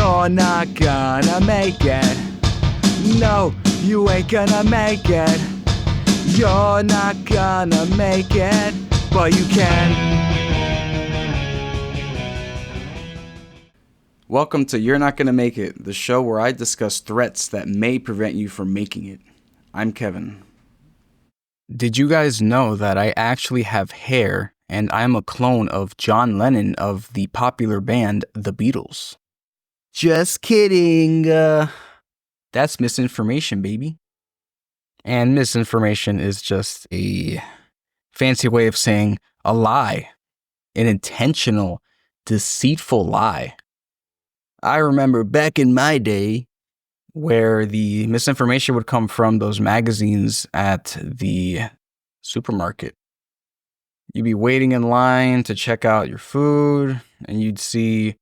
You're not gonna make it. No, you ain't gonna make it. You're not gonna make it, but you can. Welcome to You're Not Gonna Make It, the show where I discuss threats that may prevent you from making it. I'm Kevin. Did you guys know that I actually have hair and I'm a clone of John Lennon of the popular band The Beatles? Just kidding. That's misinformation, baby. And misinformation is just a fancy way of saying a lie, an intentional, deceitful lie. I remember back in my day where the misinformation would come from those magazines at the supermarket. You'd be waiting in line to check out your food, and you'd see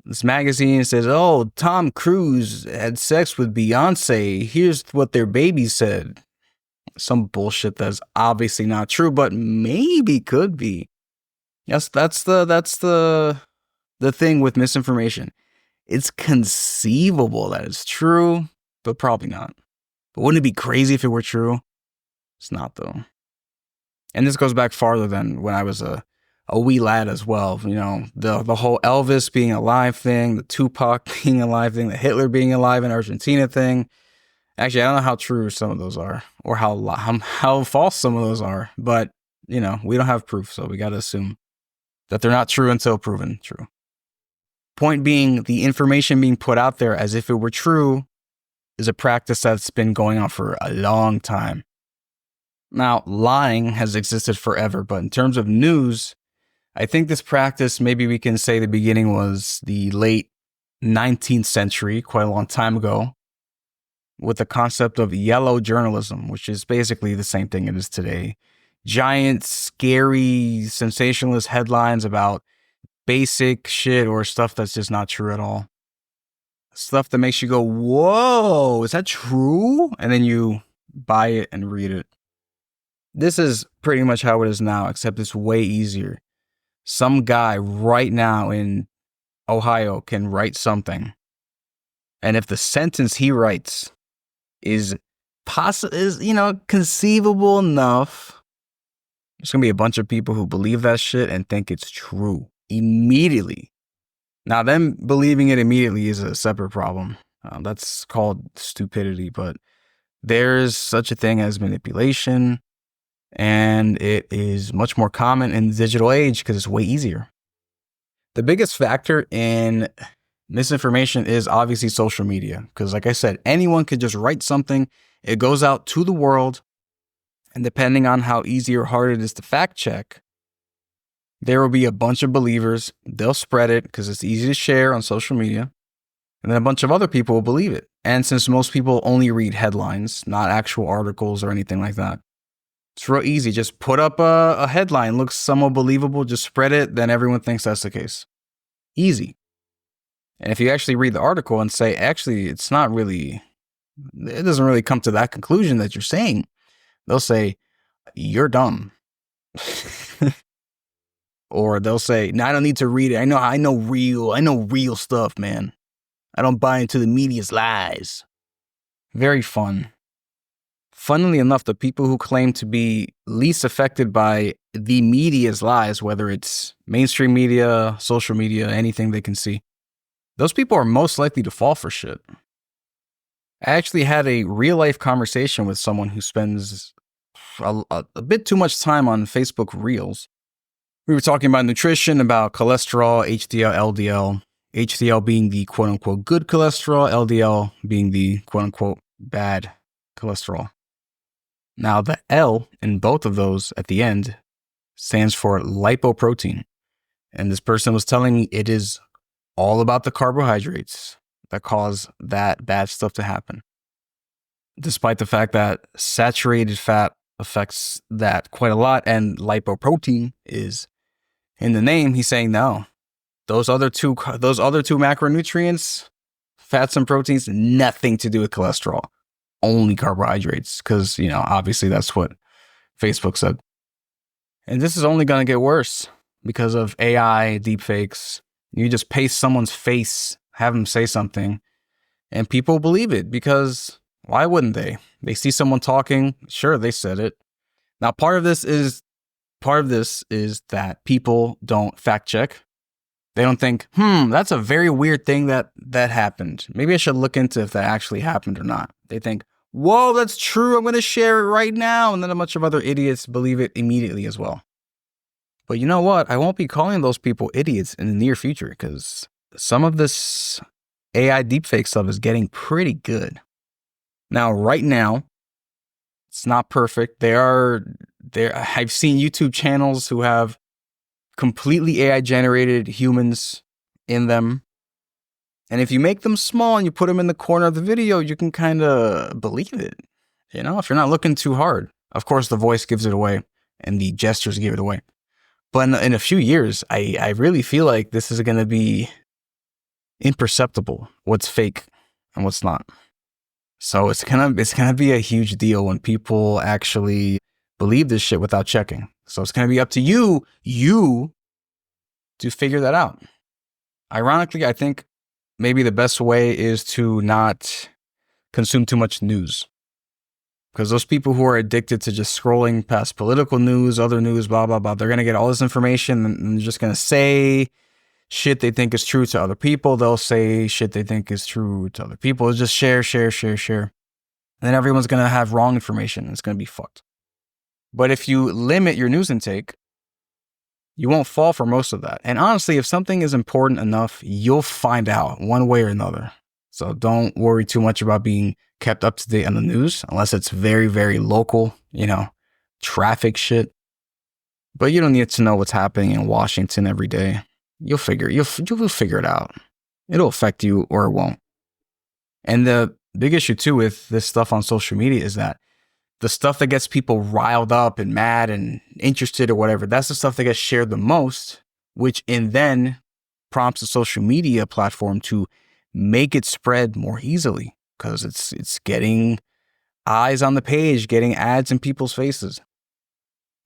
this magazine says, "Oh, Tom Cruise had sex with Beyonce. Here's what their baby said." Some bullshit that's obviously not true, but maybe could be. Yes, that's the thing with misinformation. It's conceivable that it's true, but probably not. But wouldn't it be crazy if it were true? It's not, though. And this goes back farther than when I was a wee lad as well. You know, the whole Elvis being alive thing, the Tupac being alive thing, the Hitler being alive in Argentina thing. Actually, I don't know how true some of those are or how false some of those are. But, you know, we don't have proof, so we got to assume that they're not true until proven true. Point being, the information being put out there as if it were true is a practice that's been going on for a long time. Now, lying has existed forever, but in terms of news, I think this practice, maybe we can say the beginning was the late 19th century, quite a long time ago, with the concept of yellow journalism, which is basically the same thing it is today. Giant, scary, sensationalist headlines about basic shit or stuff that's just not true at all. Stuff that makes you go, whoa, is that true? And then you buy it and read it. This is pretty much how it is now, except it's way easier. Some guy right now in Ohio can write something. And if the sentence he writes is conceivable enough, there's going to be a bunch of people who believe that shit and think it's true. Immediately. Now, them believing it immediately is a separate problem. That's called stupidity, but there's such a thing as manipulation, and it is much more common in the digital age because it's way easier. The biggest factor in misinformation is obviously social media, because like I said, anyone could just write something, it goes out to the world, and depending on how easy or hard it is to fact check, there will be a bunch of believers. They'll spread it because it's easy to share on social media. And then a bunch of other people will believe it. And since most people only read headlines, not actual articles or anything like that, it's real easy. Just put up a headline, looks somewhat believable, just spread it, then everyone thinks that's the case. Easy. And if you actually read the article and say, actually, it doesn't really come to that conclusion that you're saying, they'll say, you're dumb. Or they'll say, no, I don't need to read it. I know real stuff, man. I don't buy into the media's lies. Very fun. Funnily enough, the people who claim to be least affected by the media's lies, whether it's mainstream media, social media, anything they can see, those people are most likely to fall for shit. I actually had a real life conversation with someone who spends a bit too much time on Facebook Reels. We were talking about nutrition, about cholesterol, HDL, LDL, HDL being the quote unquote good cholesterol, LDL being the quote unquote bad cholesterol. Now, the L in both of those at the end stands for lipoprotein. And this person was telling me it is all about the carbohydrates that cause that bad stuff to happen. Despite the fact that saturated fat affects that quite a lot and lipoprotein is in the name, he's saying no. Those other two macronutrients, fats and proteins, nothing to do with cholesterol. Only carbohydrates, because, obviously that's what Facebook said. And this is only going to get worse because of AI, deepfakes. You just paste someone's face have them say something, and people believe it because why wouldn't they? They see someone talking, sure, they said it. Now, part of this is that people don't fact check. They don't think, that's a very weird thing that happened. Maybe I should look into if that actually happened or not. They think, whoa, that's true. I'm going to share it right now. And then a bunch of other idiots believe it immediately as well. But you know what? I won't be calling those people idiots in the near future because some of this AI deepfake stuff is getting pretty good. Now, right now, it's not perfect. I've seen YouTube channels who have completely AI generated humans in them. And if you make them small and you put them in the corner of the video, you can kind of believe it. You know, if you're not looking too hard. Of course, the voice gives it away and the gestures give it away. But in a few years, I really feel like this is going to be imperceptible what's fake and what's not. So it's gonna be a huge deal when people actually believe this shit without checking. So it's gonna be up to you to figure that out. Ironically, I think maybe the best way is to not consume too much news. Because those people who are addicted to just scrolling past political news, other news, blah, blah, blah, they're going to get all this information and they're just going to say shit they think is true to other people. They'll say shit they think is true to other people. It's just share. And then everyone's going to have wrong information and it's going to be fucked. But if you limit your news intake, you won't fall for most of that. And honestly, if something is important enough, you'll find out one way or another. So don't worry too much about being kept up to date on the news, unless it's very, very local, traffic shit. But you don't need to know what's happening in Washington every day. You'll figure it out. It'll affect you or it won't. And the big issue too with this stuff on social media is that the stuff that gets people riled up and mad and interested or whatever, that's the stuff that gets shared the most, which then prompts the social media platform to make it spread more easily because it's getting eyes on the page, getting ads in people's faces,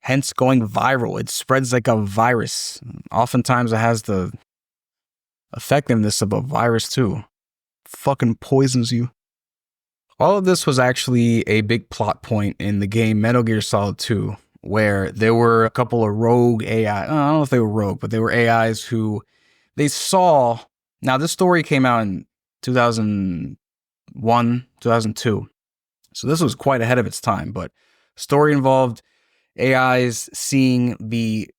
hence going viral. It spreads like a virus. Oftentimes it has the effectiveness of a virus too. Fucking poisons you. All of this was actually a big plot point in the game Metal Gear Solid 2, where there were a couple of rogue AI. I don't know if they were rogue, but they were AIs who they saw. Now, this story came out in 2001, 2002. So this was quite ahead of its time, but story involved AIs seeing the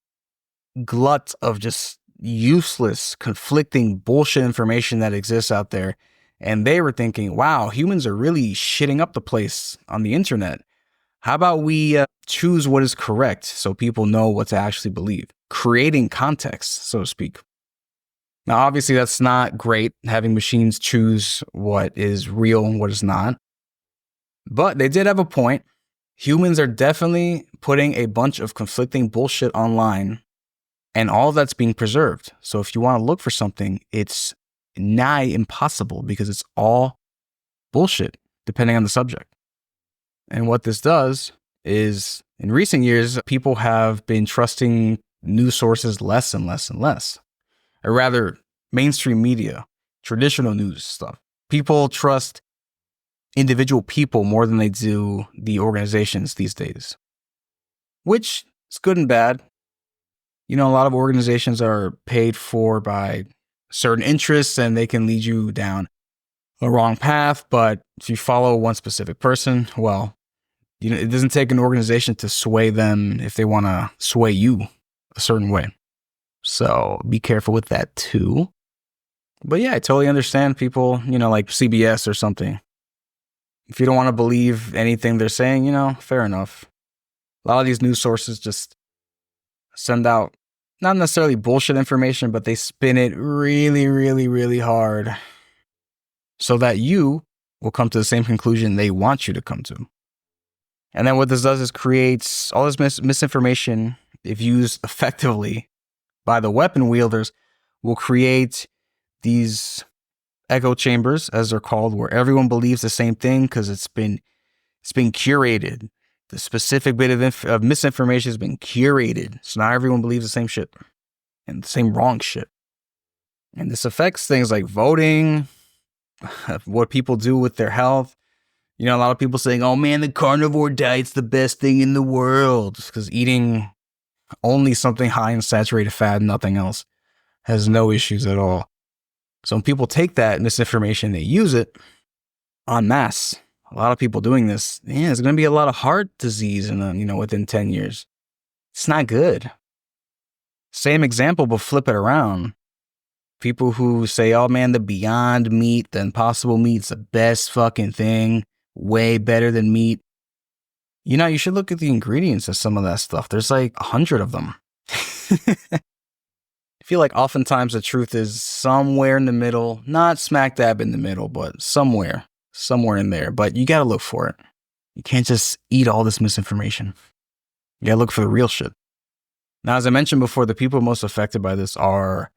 glut of just useless, conflicting bullshit information that exists out there. And they were thinking, wow, humans are really shitting up the place on the internet. How about we choose what is correct so people know what to actually believe? Creating context, so to speak. Now, obviously, that's not great, having machines choose what is real and what is not. But they did have a point. Humans are definitely putting a bunch of conflicting bullshit online, and all that's being preserved. So if you want to look for something, it's nigh impossible because it's all bullshit, depending on the subject. And what this does is, in recent years, people have been trusting news sources less and less and less. Or rather, mainstream media, traditional news stuff. People trust individual people more than they do the organizations these days, which is good and bad. A lot of organizations are paid for by certain interests and they can lead you down a wrong path. But if you follow one specific person, well, it doesn't take an organization to sway them if they want to sway you a certain way. So be careful with that too. But yeah, I totally understand people, like CBS or something. If you don't want to believe anything they're saying, fair enough. A lot of these news sources just send out not necessarily bullshit information, but they spin it really, really, really hard so that you will come to the same conclusion they want you to come to. And then what this does is creates all this misinformation, if used effectively by the weapon wielders, will create these echo chambers, as they're called, where everyone believes the same thing because it's been curated. The specific bit of misinformation has been curated, so now everyone believes the same shit and the same wrong shit. And this affects things like voting, what people do with their health. You know, a lot of people saying, oh man, the carnivore diet's the best thing in the world. Because eating only something high in saturated fat and nothing else has no issues at all. So when people take that misinformation, they use it en masse. A lot of people doing this, yeah, there's going to be a lot of heart disease within 10 years. It's not good. Same example, but flip it around. People who say, oh man, the Beyond Meat, the Impossible Meat's the best fucking thing, way better than meat. You know, you should look at the ingredients of some of that stuff. There's like 100 of them. I feel like oftentimes the truth is somewhere in the middle, not smack dab in the middle, but somewhere in there. But you gotta look for it. You can't just eat all this misinformation. You gotta look for the real shit. Now, as I mentioned before, the people most affected by this are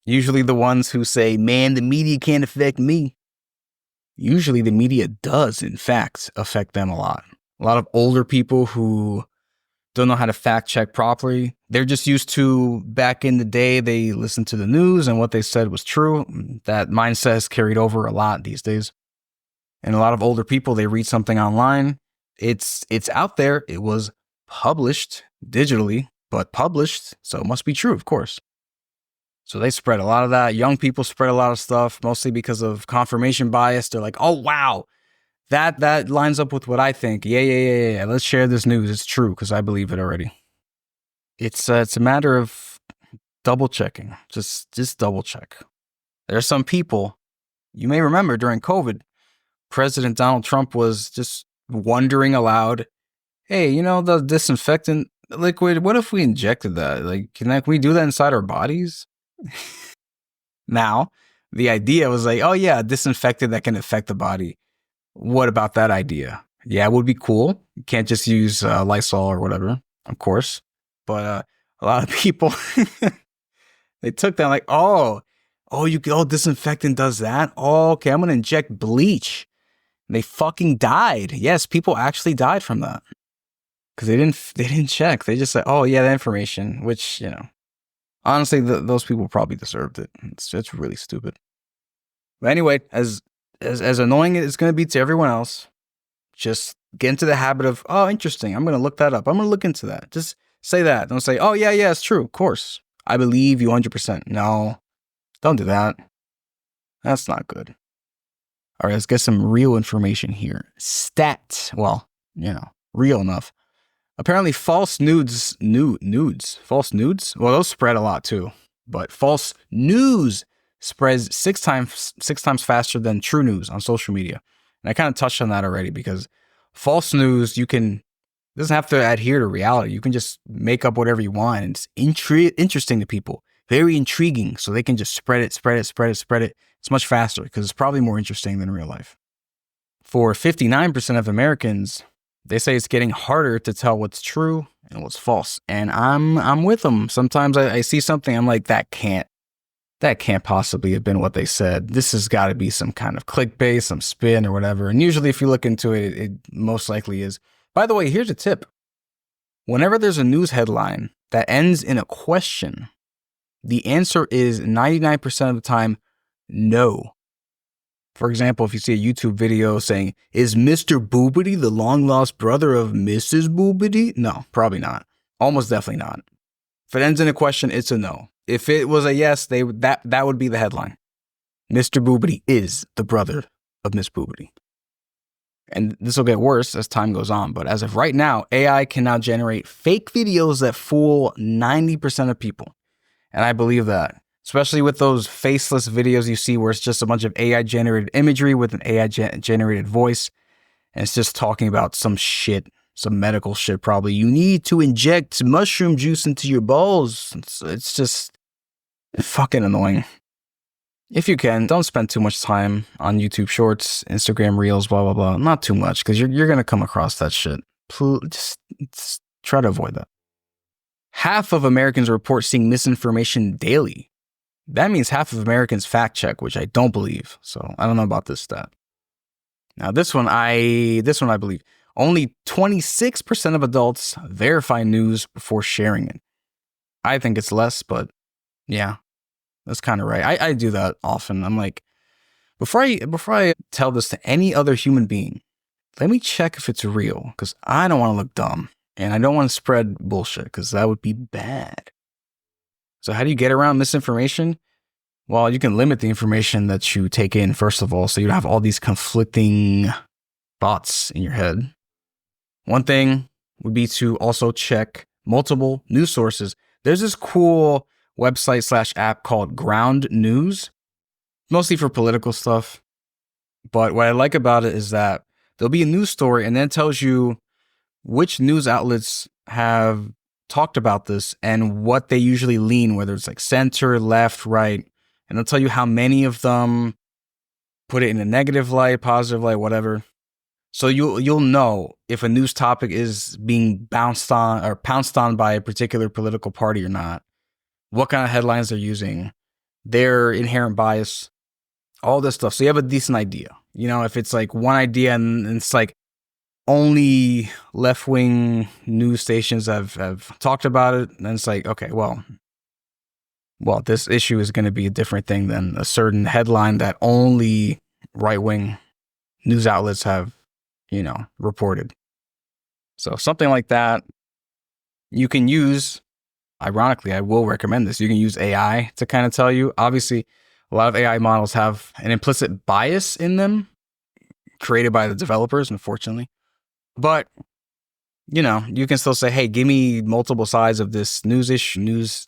usually the ones who say, man, the media can't affect me. Usually the media does, in fact, affect them a lot. A lot of older people who don't know how to fact check properly. They're just used to, back in the day, they listened to the news and what they said was true. That mindset is carried over a lot these days. And a lot of older people, they read something online. It's out there. It was published digitally, but published, so it must be true, of course. So they spread a lot of that. Young people spread a lot of stuff, mostly because of confirmation bias. They're like, oh, wow, that lines up with what I think. Yeah. Let's share this news. It's true because I believe it already. It's a matter of double checking. Just double check. There are some people, you may remember during COVID, President Donald Trump was just wondering aloud, hey, you know, the disinfectant liquid, what if we injected that? Like, can we do that inside our bodies? Now, the idea was like, oh yeah, disinfectant that can affect the body. What about that idea? Yeah, it would be cool. You can't just use Lysol or whatever, of course. But a lot of people, they took that like, disinfectant does that? Oh, okay, I'm going to inject bleach. And they fucking died. Yes, people actually died from that. Because they didn't check. They just said, oh yeah, that information, which, you know, honestly, those people probably deserved it. It's really stupid. But anyway, as annoying as it's going to be to everyone else, just get into the habit of, oh, interesting, I'm going to look that up. I'm going to look into that. Just say that. Don't say, oh, yeah, it's true. Of course. I believe you 100%. No, don't do that. That's not good. All right, let's get some real information here. Well, you know, real enough. Apparently false nudes. False nudes? Well, those spread a lot too. But false news spreads six times faster than true news on social media. And I kind of touched on that already because false news, it doesn't have to adhere to reality. You can just make up whatever you want. And it's interesting to people. Very intriguing. So they can just spread it. It's much faster because it's probably more interesting than real life. For 59% of Americans, they say it's getting harder to tell what's true and what's false. And I'm with them. Sometimes I see something, I'm like, that can't possibly have been what they said. This has got to be some kind of clickbait, some spin or whatever. And usually if you look into it, it most likely is. By the way, here's a tip. Whenever there's a news headline that ends in a question, the answer is 99% of the time, no. For example, if you see a YouTube video saying, is Mr. Boobity the long-lost brother of Mrs. Boobity? No, probably not. Almost definitely not. If it ends in a question, it's a no. If it was a yes, that would be the headline. Mr. Boobity is the brother of Miss Boobity. And this will get worse as time goes on. But as of right now, AI can now generate fake videos that fool 90% of people. And I believe that. Especially with those faceless videos you see where it's just a bunch of AI-generated imagery with an AI-generated voice. And it's just talking about some shit, some medical shit probably. You need to inject mushroom juice into your balls. It's just fucking annoying. If you can, don't spend too much time on YouTube Shorts, Instagram Reels, blah, blah, blah. Not too much, because you're going to come across that shit. Just try to avoid that. Half of Americans report seeing misinformation daily. That means half of Americans fact check, which I don't believe. So I don't know about this stat. Now this one I believe. Only 26% of adults verify news before sharing it. I think it's less, but yeah, That's kind of right. I do that often. I'm like, before I tell this to any other human being, let me check if it's real, because I don't want to look dumb and I don't want to spread bullshit, because that would be bad. So how do you get around misinformation? Well, you can limit the information that you take in, first of all, so you don't have all these conflicting thoughts in your head. One thing would be to also check multiple news sources. There's this cool website / app called Ground News, mostly for political stuff. But what I like about it is that there'll be a news story and then it tells you which news outlets have talked about this and what they usually lean, whether it's like center, left, right. And they'll tell you how many of them put it in a negative light, positive light, whatever. So you'll know if a news topic is being bounced on or pounced on by a particular political party or not, what kind of headlines they're using, their inherent bias, all this stuff. So you have a decent idea. You know, if it's like one idea and it's like only left-wing news stations have talked about it, then it's like, okay, well, this issue is going to be a different thing than a certain headline that only right-wing news outlets have, reported. So something like that you can use. Ironically, I will recommend this. You can use AI to kind of tell you. Obviously, a lot of AI models have an implicit bias in them created by the developers, unfortunately. But, you can still say, hey, give me multiple sides of this news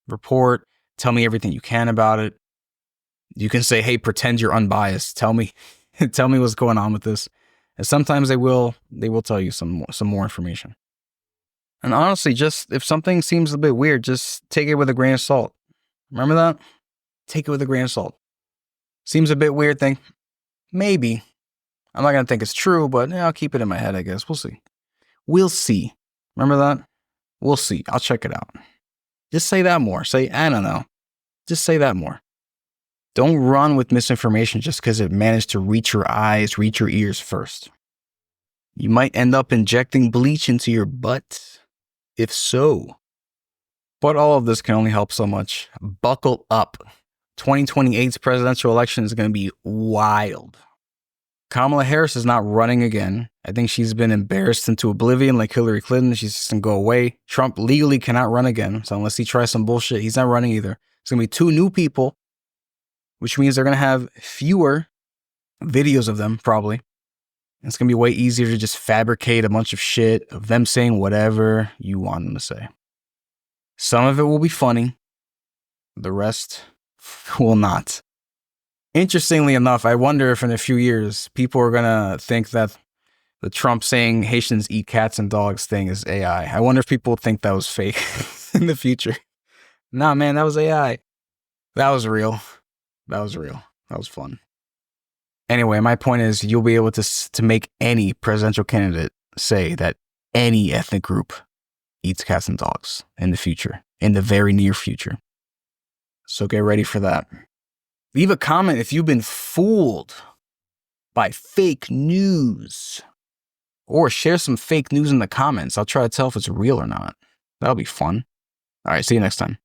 report. Tell me everything you can about it. You can say, hey, pretend you're unbiased. Tell me what's going on with this. And sometimes they will tell you some more information. And honestly, just if something seems a bit weird, just take it with a grain of salt. Remember that? Take it with a grain of salt. Seems a bit weird thing. Maybe. I'm not going to think it's true, but I'll keep it in my head, I guess. We'll see. We'll see. Remember that? We'll see. I'll check it out. Just say that more. Say, I don't know. Just say that more. Don't run with misinformation just because it managed to reach your eyes, reach your ears first. You might end up injecting bleach into your butt. If so. But all of this can only help so much. Buckle up. 2028's presidential election is going to be wild. Kamala Harris is not running again. I think she's been embarrassed into oblivion like Hillary Clinton. She's just going to go away. Trump legally cannot run again. So unless he tries some bullshit, he's not running either. It's going to be 2 new people, which means they're going to have fewer videos of them, probably. It's going to be way easier to just fabricate a bunch of shit of them saying whatever you want them to say. Some of it will be funny. The rest will not. Interestingly enough, I wonder if in a few years, people are going to think that the Trump saying Haitians eat cats and dogs thing is AI. I wonder if people think that was fake in the future. Nah, man, that was AI. That was real. That was fun. Anyway, my point is you'll be able to make any presidential candidate say that any ethnic group eats cats and dogs in the future, in the very near future. So get ready for that. Leave a comment if you've been fooled by fake news. Or share some fake news in the comments. I'll try to tell if it's real or not. That'll be fun. All right, see you next time.